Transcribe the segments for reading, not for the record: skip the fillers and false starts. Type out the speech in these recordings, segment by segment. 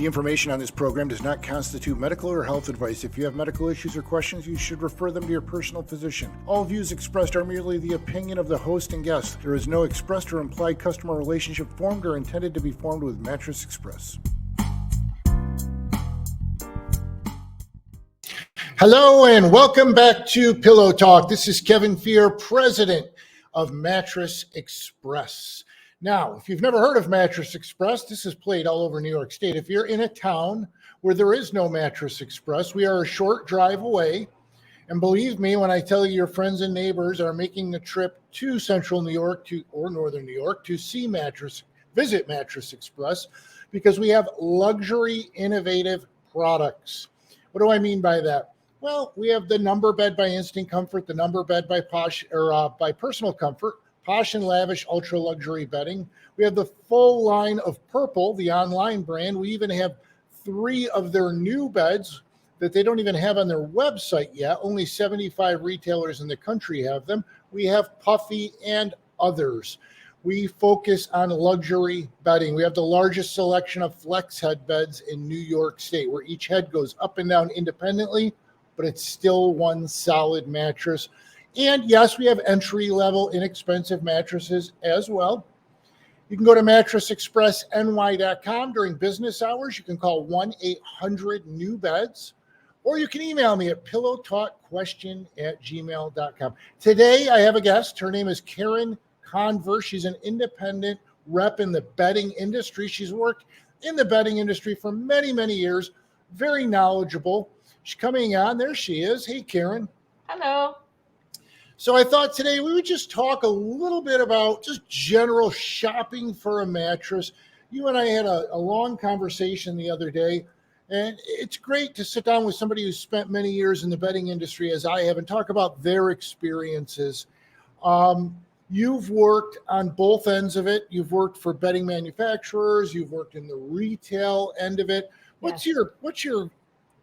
The information on this program does not constitute medical or health advice. If you have medical issues or questions, you should refer them to your personal physician. All views expressed are merely the opinion of the host and guest. There is no expressed or implied customer relationship formed or intended to be formed with Mattress Express. Hello and welcome back to Pillow Talk. This is Kevin Fear, president of Mattress Express. Now, if you've never heard of Mattress Express, this is played all over New York State. If you're in a town where there is no Mattress Express, we are a short drive away. And believe me when I tell you your friends and neighbors are making the trip to Central New York or Northern New York to visit Mattress Express, because we have luxury, innovative products. What do I mean by that? Well, we have the number bed by Instant Comfort, the number bed by by Personal Comfort, Posh and Lavish ultra luxury bedding. We have the full line of Purple, the online brand. We even have 3 of their new beds that they don't even have on their website yet. Only 75 retailers in the country have them. We have Puffy and others. We focus on luxury bedding. We have the largest selection of flex head beds in New York State, where each head goes up and down independently, but it's still one solid mattress. And yes, we have entry-level, inexpensive mattresses as well. You can go to mattressexpressny.com during business hours. You can call 1-800-NEW-BEDS, or you can email me at pillowtalkquestion@gmail.com. Today, I have a guest. Her name is Karen Converse. She's an independent rep in the bedding industry. She's worked in the bedding industry for many, many years. Very knowledgeable. She's coming on. There she is. Hey, Karen. Hello. So I thought today we would just talk a little bit about just general shopping for a mattress. You and I had a long conversation the other day, and it's great to sit down with somebody who's spent many years in the bedding industry, as I have, and talk about their experiences. You've worked on both ends of it. You've worked for bedding manufacturers. You've worked in the retail end of it. What's your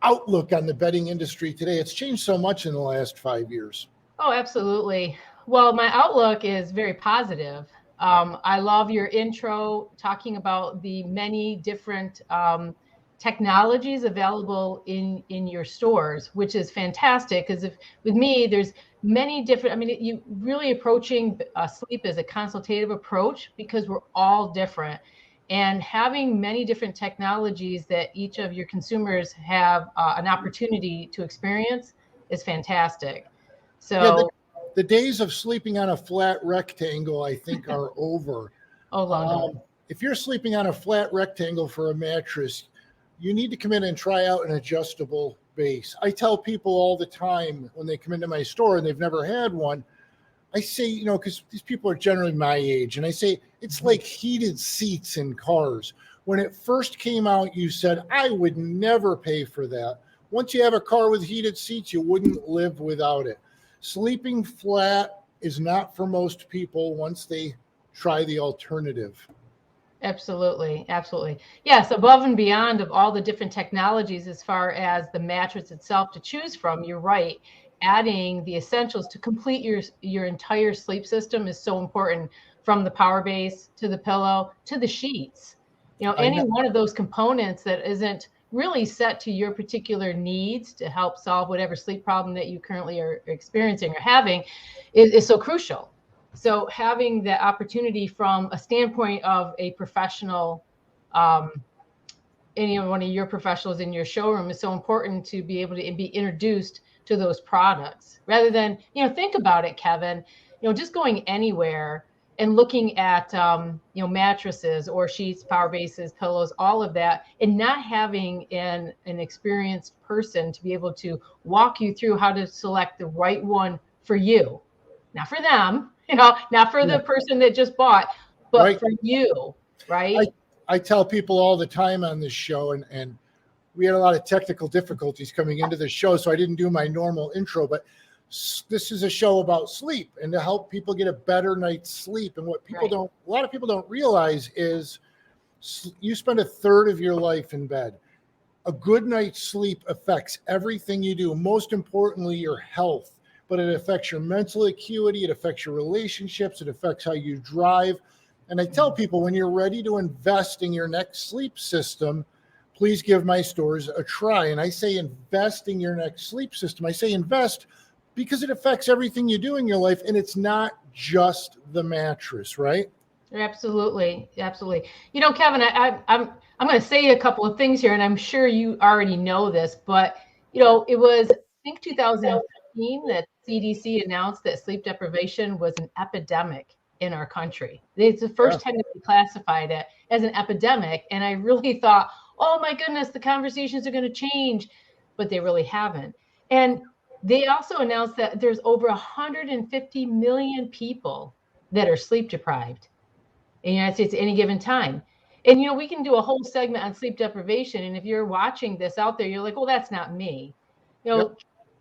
outlook on the bedding industry today? It's changed so much in the last 5 years. Oh, absolutely. Well, my outlook is very positive. I love your intro talking about the many different technologies available in your stores, which is fantastic. Because with me, there's many different, you really approaching sleep as a consultative approach, because we're all different. And having many different technologies that each of your consumers have an opportunity to experience is fantastic. So yeah, the days of sleeping on a flat rectangle, I think, are over. If you're sleeping on a flat rectangle for a mattress, you need to come in and try out an adjustable base. I tell people all the time when they come into my store and they've never had one, I say, because these people are generally my age, and I say, it's like heated seats in cars. When it first came out, you said, I would never pay for that. Once you have a car with heated seats, you wouldn't live without it. Sleeping flat is not for most people once they try the alternative. Absolutely. Absolutely. Yes. Above and beyond of all the different technologies, as far as the mattress itself to choose from, you're right. Adding the essentials to complete your entire sleep system is so important, from the power base to the pillow to the sheets. Any one of those components that isn't really set to your particular needs to help solve whatever sleep problem that you currently are experiencing or having is so crucial. So having the opportunity from a standpoint of a professional, any one of your professionals in your showroom, is so important to be able to be introduced to those products, rather than, think about it, Kevin, just going anywhere and looking at, mattresses or sheets, power bases, pillows, all of that, and not having an experienced person to be able to walk you through how to select the right one for you. Not for them, not for the person that just bought, but for you, right? I tell people all the time on this show, and we had a lot of technical difficulties coming into the show, so I didn't do my normal intro, but this is a show about sleep and to help people get a better night's sleep. And what a lot of people don't realize is you spend a third of your life in bed. A good night's sleep affects everything you do, most importantly, your health, but it affects your mental acuity. It affects your relationships. It affects how you drive. And I tell people, when you're ready to invest in your next sleep system, please give my stores a try. And I say invest in your next sleep system. I say invest because it affects everything you do in your life, and it's not just the mattress, right? Absolutely, absolutely. You know, Kevin, I'm going to say a couple of things here, and I'm sure you already know this, but you know, it was I think 2015 that CDC announced that sleep deprivation was an epidemic in our country. It's the Yeah. first time that we classified it as an epidemic, and I really thought, oh my goodness, the conversations are going to change, but they really haven't. And they also announced that there's over 150 million people that are sleep deprived in the United States at any given time. And you know, we can do a whole segment on sleep deprivation. And if you're watching this out there, you're like, well, that's not me. You know,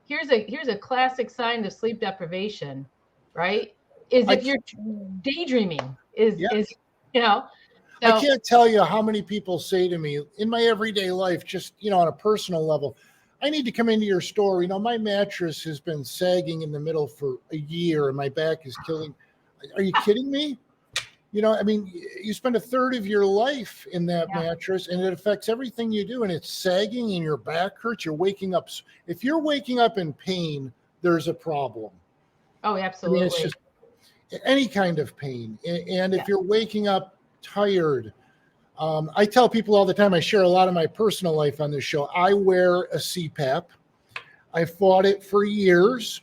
Yep. here's a classic sign of sleep deprivation, right? Is I if you're daydreaming, is yeah. is you know, I so can't tell you how many people say to me in my everyday life, just, on a personal level, I need to come into your store. My mattress has been sagging in the middle for a year and my back is killing. Are you kidding me? I mean, you spend a third of your life in that yeah. mattress and it affects everything you do, and it's sagging and your back hurts. You're waking up. If you're waking up in pain, there's a problem. Oh, I mean, it's absolutely. just any kind of pain. And if Yeah. you're waking up tired, I tell people all the time, I share a lot of my personal life on this show. I wear a CPAP. I fought it for years.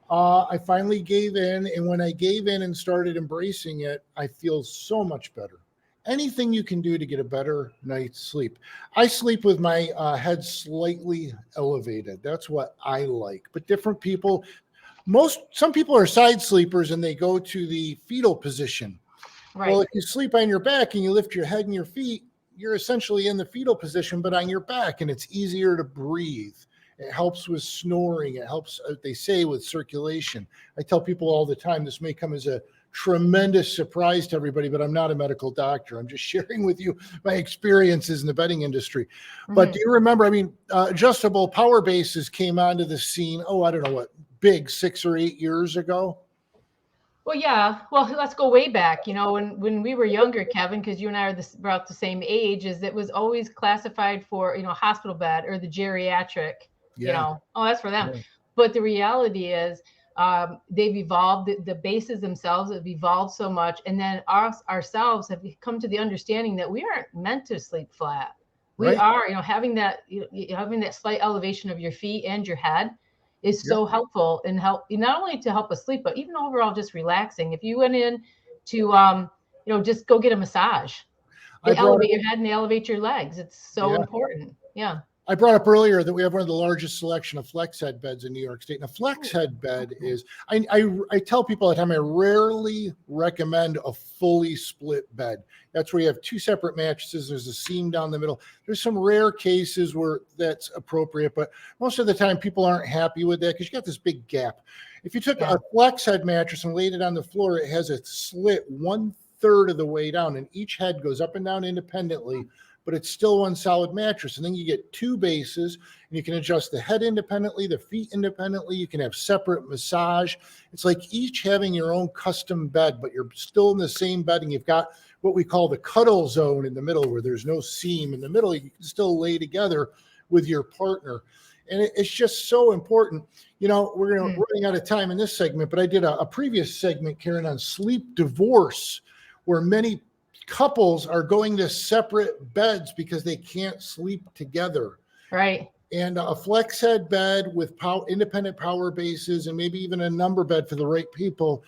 I finally gave in. And when I gave in and started embracing it, I feel so much better. Anything you can do to get a better night's sleep. I sleep with my head slightly elevated. That's what I like. But different people, some people are side sleepers and they go to the fetal position. Well, Right. if you sleep on your back and you lift your head and your feet, you're essentially in the fetal position, but on your back, and it's easier to breathe. It helps with snoring. It helps, they say, with circulation. I tell people all the time, this may come as a tremendous surprise to everybody, but I'm not a medical doctor. I'm just sharing with you my experiences in the bedding industry. But do you remember, I mean, adjustable power bases came onto the scene, I don't know what, big 6 or 8 years ago? Well, yeah. Well, let's go way back. You know, when we were younger, Kevin, because you and I are about the same age, is it was always classified for, you know, hospital bed or the geriatric, you Yeah. know, oh, that's for them. Yeah. But the reality is, they've evolved. The bases themselves have evolved so much, and then ourselves have come to the understanding that we aren't meant to sleep flat. We Right. are, you know, having that slight elevation of your feet and your head is Yep. so helpful and help not only to help us sleep, but even overall just relaxing. If you went in to, you know, just go get a massage, I they brought elevate your head and they elevate your legs. It's so Yeah. important. Yeah. I brought up earlier that we have one of the largest selection of flex head beds in New York State. And a flex head bed is, I tell people all the time, I rarely recommend a fully split bed. That's where you have two separate mattresses. There's a seam down the middle. There's some rare cases where that's appropriate, but most of the time people aren't happy with that because you got this big gap. If you took a flex head mattress and laid it on the floor, it has a slit 1/3 of the way down, and each head goes up and down independently, but it's still one solid mattress. And then you get two bases, and you can adjust the head independently, the feet independently. You can have separate massage. It's like each having your own custom bed, but you're still in the same bed, and you've got what we call the cuddle zone in the middle where there's no seam in the middle. You can still lay together with your partner. And it's just so important. You know, we're running out of time in this segment, but I did a previous segment, Karen, on sleep divorce, where many couples are going to separate beds because they can't sleep together. Right. And a flex head bed with independent power bases and maybe even a number bed for the right people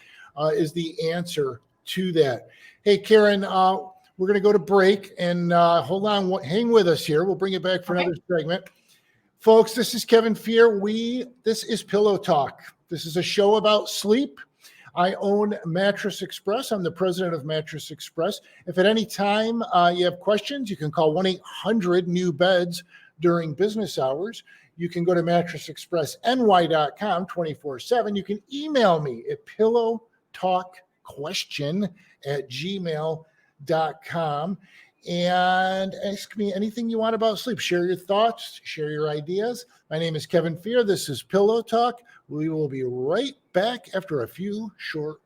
is the answer to that. Hey, Karen, we're going to go to break, and hold on, hang with us here. We'll bring it back for another segment. Folks, this is Kevin Fear. This is Pillow Talk. This is a show about sleep. I own Mattress Express. I'm the president of Mattress Express. If at any time you have questions, you can call 1-800-NEW-BEDS during business hours. You can go to mattressexpressny.com 24/7. You can email me at pillowtalkquestion@gmail.com and ask me anything you want about sleep. Share your thoughts, share your ideas. My name is Kevin Fear. This is Pillow Talk. We will be right back after a few short